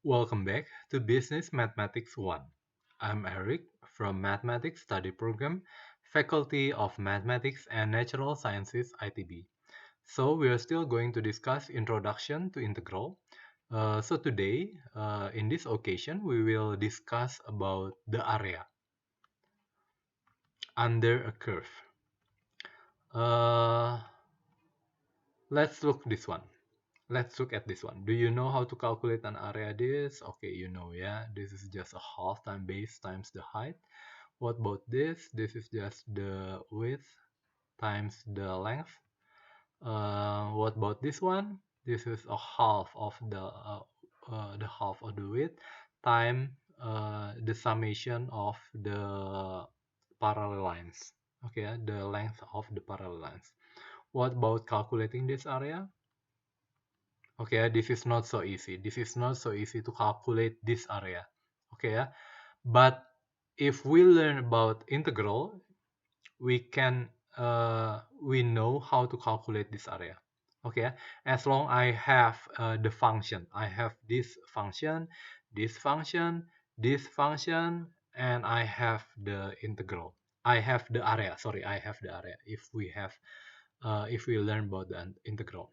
Welcome back to Business Mathematics 1. I'm Eric from Mathematics Study Program, Faculty of Mathematics and Natural Sciences ITB. So we are still going to discuss Introduction to Integral. So today, in this occasion, we will discuss about the area under a curve. Uh, let's look this one. Let's look at this one. Do you know how to calculate an area this? Okay, you know, yeah. This is just a half time base times the height. What about this? This is just the width times the length. What about this one? This is a half of the half of the width time the summation of the parallel lines. Okay, the length of the parallel lines. What about calculating this area? Okay, this is not so easy. This is not so easy to calculate this area. Okay, but if we learn about integral, we know how to calculate this area. Okay, as long I have the function, I have this function, this function, this function, and I have the integral. I have the area. Sorry, I have the area. If we learn about the integral.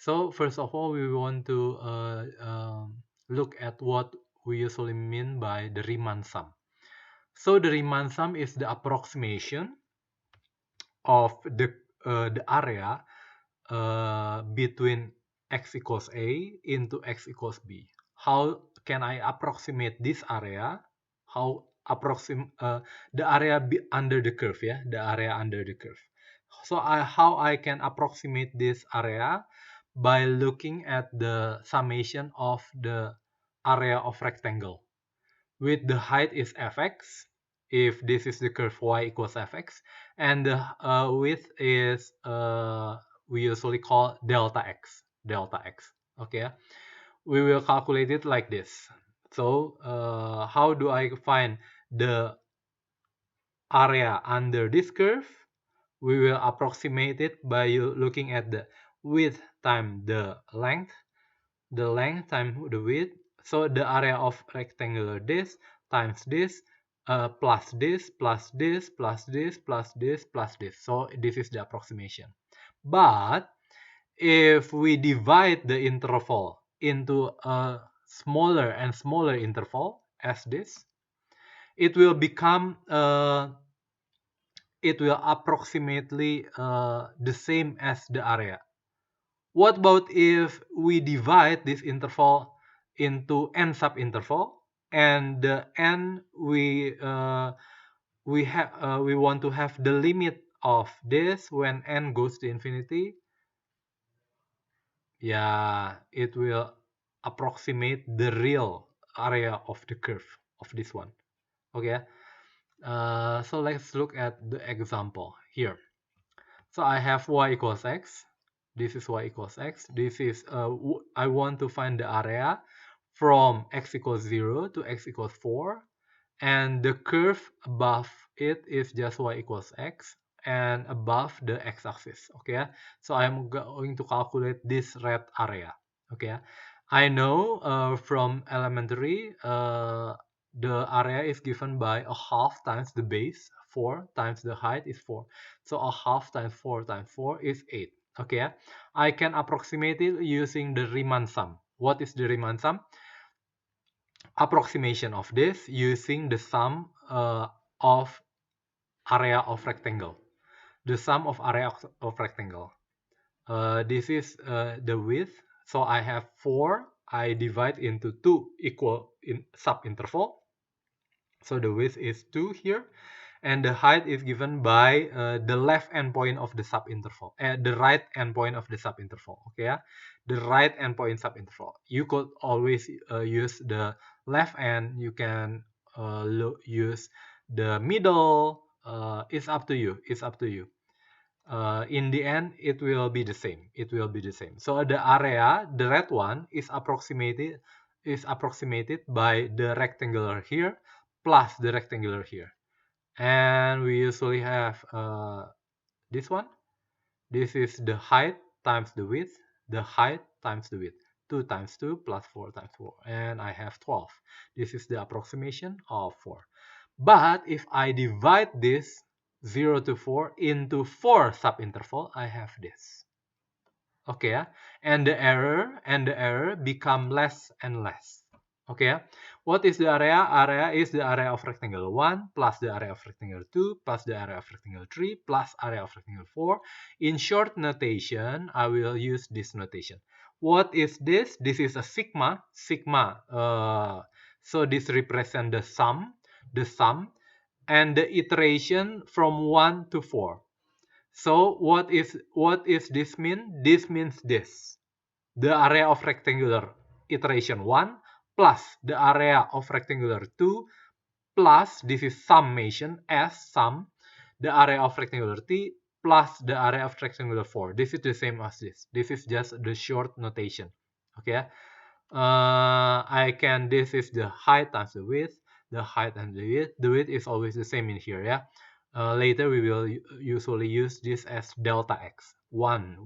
So first of all, we want to look at what we usually mean by the Riemann sum. So the Riemann sum is the approximation of the area between x equals a into x equals b. How can I approximate this area? How the area under the curve, yeah, the area under the curve. So how I can approximate this area by looking at the summation of the area of rectangle. With the height is fx, if this is the curve y equals fx, and the width is we usually call delta x, okay. We will calculate it like this. So how do I find the area under this curve? We will approximate it by looking at the width times the length times the width. So the area of rectangular this times this plus this plus this plus this plus this plus this. So this is the approximation. But if we divide the interval into a smaller and smaller interval as this, it will become it will approximately the same as the area. What about if we divide this interval into n subinterval, and the n we want to have the limit of this when n goes to infinity? Yeah, it will approximate the real area of the curve of this one. Okay, so let's look at the example here. So I have y equals x. This is y equals x. This is I want to find the area from x equals 0 to x equals 4, and the curve above it is just y equals x and above the x-axis. Okay, so I'm going to calculate this red area. Okay, I know from elementary the area is given by a half times the base 4 times the height is 4. So a half times 4 times 4 is 8. Okay, I can approximate it using the Riemann sum. What is the Riemann sum? Approximation of this using the sum of area of rectangle. The sum of area of rectangle. This is the width. So I have 4. I divide into 2 equal in subinterval. So the width is 2 here, and the height is given by the left endpoint of the subinterval, the right endpoint of the subinterval. Okay, yeah? The right endpoint subinterval. You could always use the left end. You can use the middle. It's up to you. It's up to you. In the end, it will be the same. It will be the same. So the area, the red one, is approximated by the rectangular here plus the rectangular here, and we usually have this one. This is the height times the width, the height times the width. 2 times 2 plus 4 times 4, and I have 12. This is the approximation of 4. But if I divide this 0 to 4 into 4 subinterval, I have this. Okay, and the error become less and less. Okay, what is the area? Area is the area of rectangle 1 plus the area of rectangle 2 plus the area of rectangle 3 plus area of rectangle 4. In short notation, I will use this notation. What is this? This is a sigma. So this represents the sum, and the iteration from 1 to 4. So what is this mean? This means this. The area of rectangular iteration 1 plus the area of rectangular 2 plus, this is summation, sum, the area of rectangular t plus the area of rectangular 4. This is the same as this. This is just the short notation. Okay. This is the height times the width. The height and the width. The width is always the same in here, yeah. Later we will usually use this as delta x. 1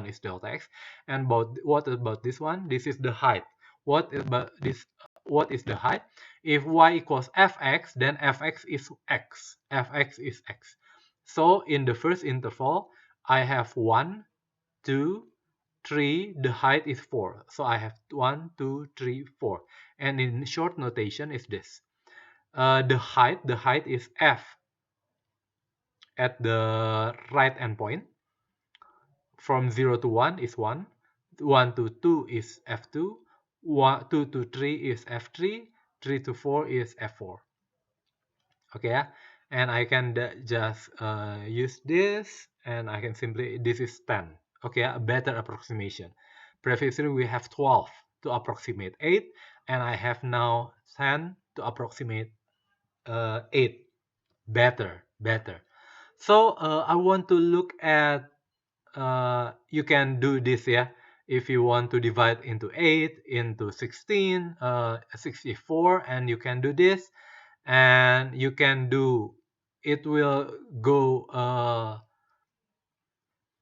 is delta x. And what about this one? This is the height. What is the height? If y equals fx, then fx is x. Fx is x. So in the first interval, I have 1, 2, 3, the height is 4. So I have 1, 2, 3, 4. And in short notation is this. The height is f at the right endpoint. From 0 to 1 is 1. 1 to 2 is f2. 2 to 3 is f3. 3 to 4 is f4. Okay, and I can just use this, and I can simply, this is 10. Okay, a better approximation. Previously we have 12 to approximate 8, and I have now 10 to approximate 8. Better. So I want to look at, you can do this, yeah. If you want to divide into 8, into 16, 64, and you can do this, and you can do, it will go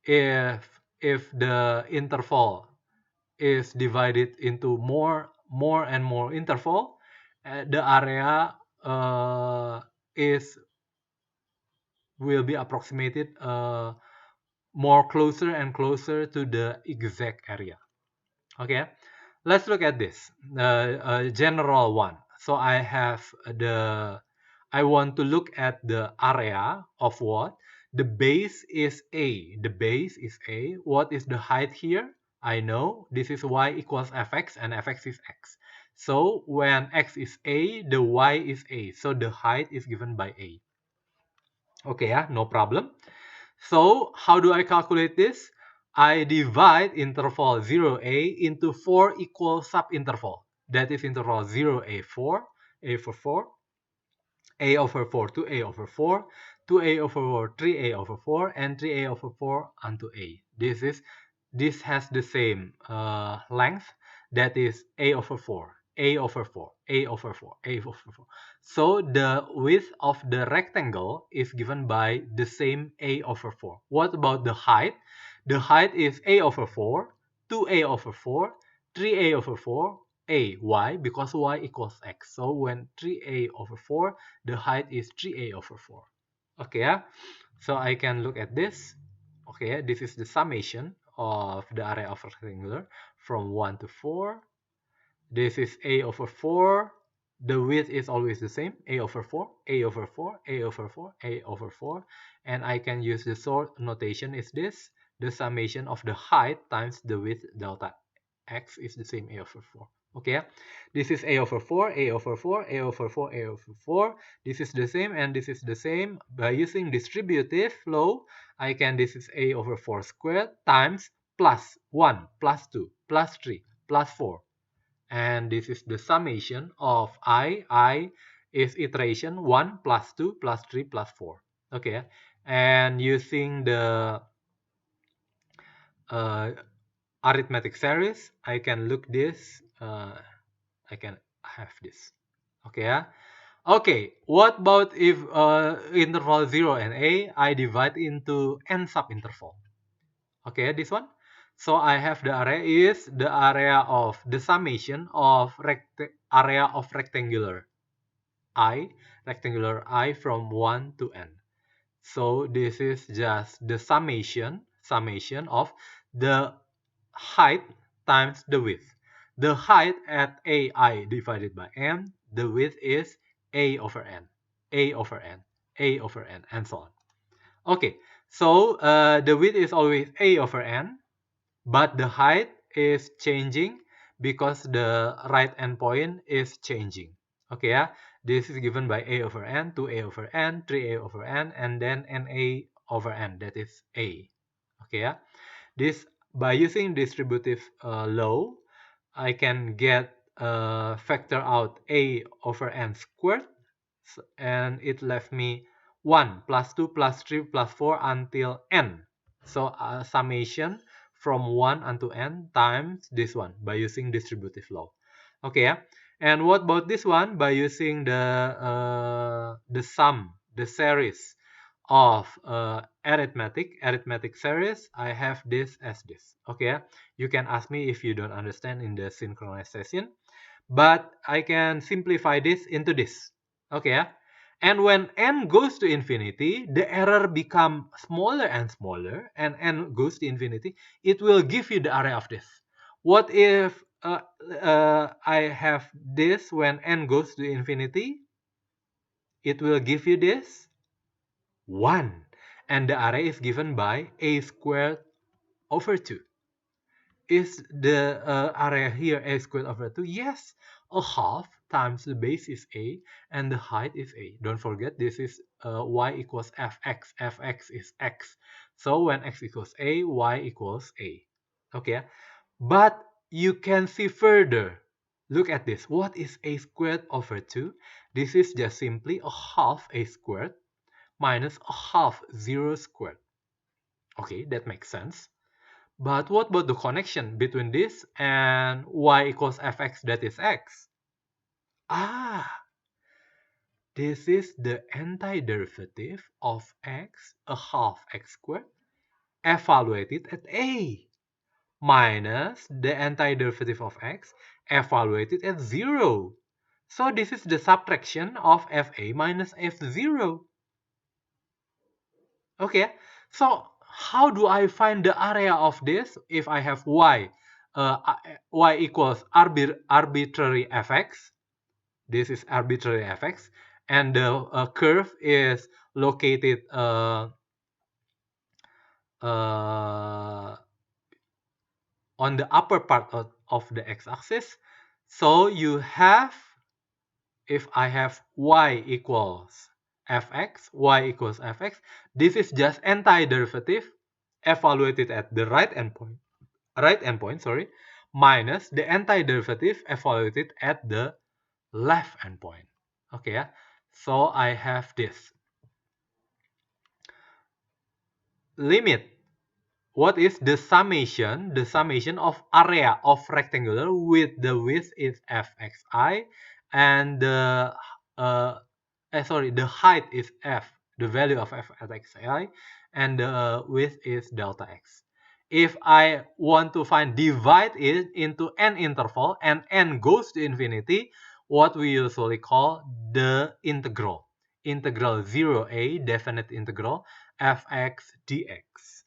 if the interval is divided into more and more interval, the area will be approximated more closer and closer to the exact area. Okay, let's look at this general one. So I want to look at the area of what? The base is a. The base is a. What is the height here? I know this is y equals fx, and fx is x. So when x is a, the y is a. So the height is given by a. Okay, yeah, no problem. So how do I calculate this? I divide interval 0a into 4 equal subinterval. That is interval 0a4, a for 4, a over 4 to a over 4, 2a over 4, 3a over 4, and 3a over 4 unto a. This has the same length, that is a over 4, a over 4, a over 4, a over 4. So the width of the rectangle is given by the same a over 4. What about the height? The height is a over 4, 2a over 4, 3a over 4, a. Why? Because y equals x. So when 3a over 4, the height is 3a over 4. Okay, yeah? So I can look at this. Okay, this is the summation of the area of rectangular from 1 to 4. This is a over 4. The width is always the same, a over 4, a over 4, a over 4, a over 4. And I can use the short notation is this. The summation of the height times the width delta x is the same, a over 4. Okay, this is a over 4, a over 4, a over 4, a over 4. This is the same, and this is the same. By using distributive law, this is a over 4 squared times plus 1, plus 2, plus 3, plus 4. And this is the summation of I is iteration 1 plus 2 plus 3 plus 4. Okay, and using the arithmetic series, I can look this, I can have this. Okay, yeah? Okay, what about if interval 0 and a, I divide into n subinterval? Okay, this one. So I have the area is the area of the summation of area of rectangular I from 1 to n. So this is just the summation of the height times the width. The height at AI divided by m, the width is a over n, a over n, a over n, and so on. Okay, so the width is always a over n, but the height is changing because the right endpoint is changing. Okay, yeah, this is given by a over n, 2a over n, 3a over n, and then na over n, that is a. Okay, yeah, this by using distributive law, I can get factor out a over n squared, and it left me 1 plus 2 plus 3 plus 4 until n. So summation from 1 unto n times this one by using distributive law. Okay, yeah. And what about this one? By using the sum, the series of arithmetic series, I have this as this. Okay, yeah. You can ask me if you don't understand in the synchronized session, but I can simplify this into this. Okay, yeah. And when n goes to infinity, the error become smaller and smaller, and n goes to infinity, it will give you the area of this. What if I have this when n goes to infinity? It will give you this 1. And the area is given by a squared over 2. Is the area here a squared over 2? Yes, a half times the base is a and the height is a. Don't forget this is y equals fx. Fx is x. So when x equals a, y equals a. Okay, but you can see further. Look at this. What is a squared over 2? This is just simply a half a squared minus a half 0 squared. Okay, that makes sense. But what about the connection between this and y equals fx, that is x? Ah, this is the antiderivative of x, a half x squared, evaluated at a, minus the antiderivative of x, evaluated at 0. So this is the subtraction of fa minus f0. Okay, so how do I find the area of this if I have y? Y equals arbitrary fx. This is arbitrary fx, and the curve is located on the upper part of the x-axis. So you have, if I have y equals fx, this is just antiderivative evaluated at the right endpoint, minus the antiderivative evaluated at the left endpoint. Okay, yeah. So I have this limit. What is the summation? The summation of area of rectangular with the width is fxi, and the height is f, the value of f at xi, and the width is delta x. If I want to divide it into n interval and n goes to infinity, what we usually call the integral 0a definite integral fx dx.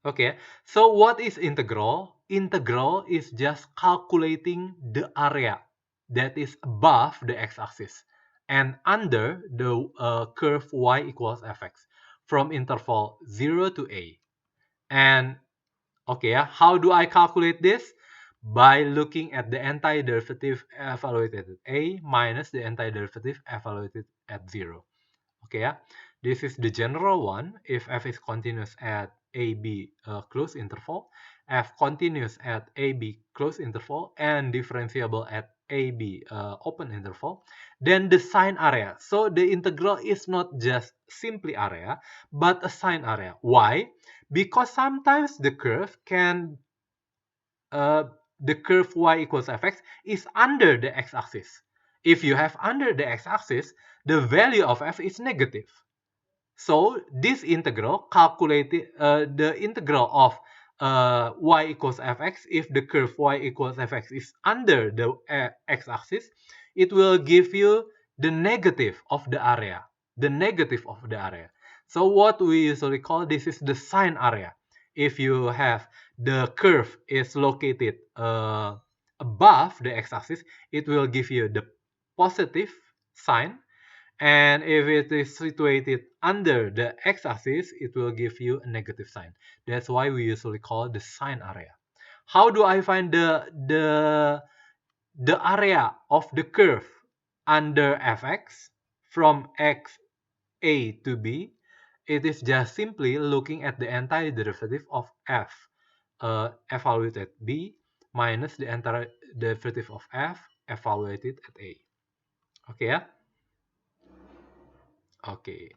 Okay, so what is integral? Integral is just calculating the area that is above the x-axis and under the curve y equals fx from interval 0 to a. And okay, how do I calculate this? By looking at the antiderivative evaluated at a minus the antiderivative evaluated at 0. Okay, this is the general one. If f is continuous at ab close interval, f continuous at ab close interval, and differentiable at ab open interval, then the sine area. So the integral is not just simply area, but a sine area. Why? Because sometimes the curve can the curve y equals fx is under the x-axis. If you have under the x-axis, the value of f is negative. So this integral calculated the integral of y equals fx, if the curve y equals fx is under the x-axis, it will give you the negative of the area. The negative of the area. So what we usually call this is the sine area. If you have the curve is located above the x-axis, it will give you the positive sign. And if it is situated under the x-axis, it will give you a negative sign. That's why we usually call it the sine area. How do I find the area of the curve under fx from x a to b? It is just simply looking at the antiderivative of f evaluated at b minus the antiderivative of f evaluated at a. Okay, yeah? Okay.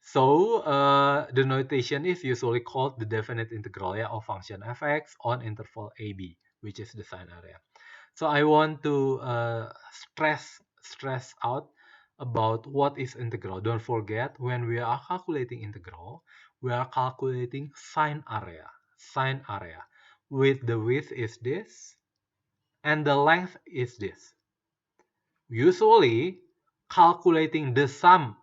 So the notation is usually called the definite integral of function fx on interval ab, which is the sine area. So I want to stress out about what is integral. Don't forget, when we are calculating integral, we are calculating sine area. Sine area with the width is this and the length is this. Usually calculating the sum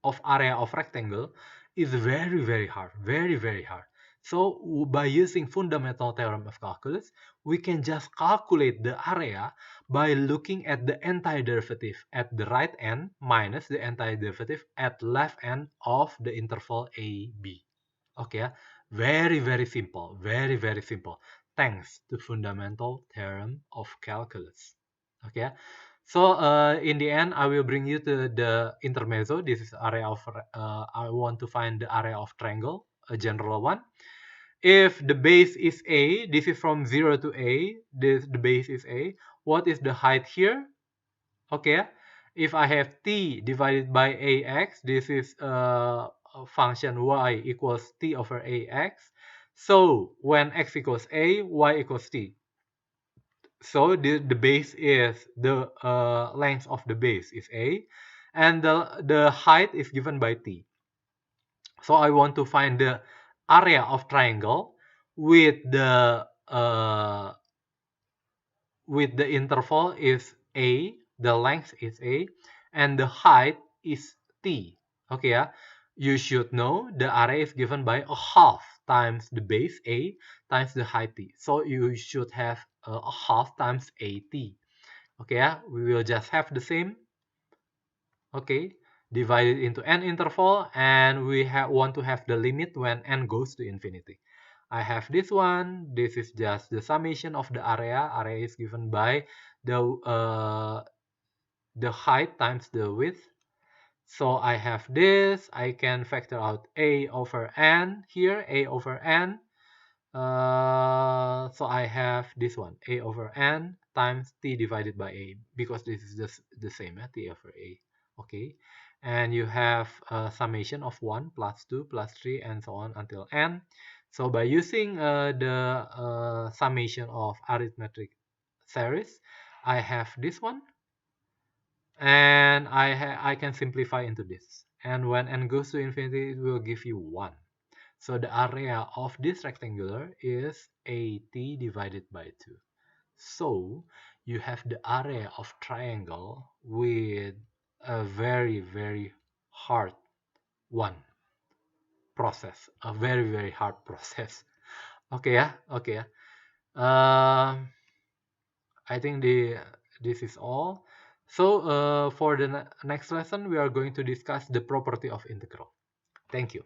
of area of rectangle is very hard, very hard. So by using fundamental theorem of calculus, we can just calculate the area by looking at the antiderivative at the right end minus the antiderivative at left end of the interval AB. Okay, very simple, very simple. Thanks to fundamental theorem of calculus. Okay. So in the end, I will bring you to the intermezzo. This is area of, I want to find the area of triangle, a general one. If the base is A, this is from 0 to A, the base is A. What is the height here? Okay, if I have T divided by AX, this is a function y equals T over AX. So when X equals A, Y equals T. So the base is the length of the base is a, and the height is given by t. So I want to find the area of triangle with the interval is a, the length is a, and the height is t. Okay, yeah. You should know the area is given by a half times the base a times the height t. So you should have a half times at. Okay, yeah, we will just have the same. Okay, divided into n interval, and we want to have the limit when n goes to infinity. I have this one. This is just the summation of the area. Area is given by the height times the width. So I have this. I can factor out a over n here, a over n. So I have this one, a over n times t divided by a, because this is just the same, t over a. Okay, and you have a summation of 1 plus 2 plus 3 and so on until n. So by using the summation of arithmetic series, I have this one, and I can simplify into this. And when n goes to infinity, it will give you 1. So the area of this rectangular is AT divided by 2. So you have the area of triangle with a very hard one process, a very hard process. Okay, yeah, okay, yeah. I think this is all. So for the next lesson, we are going to discuss the property of integral. Thank you.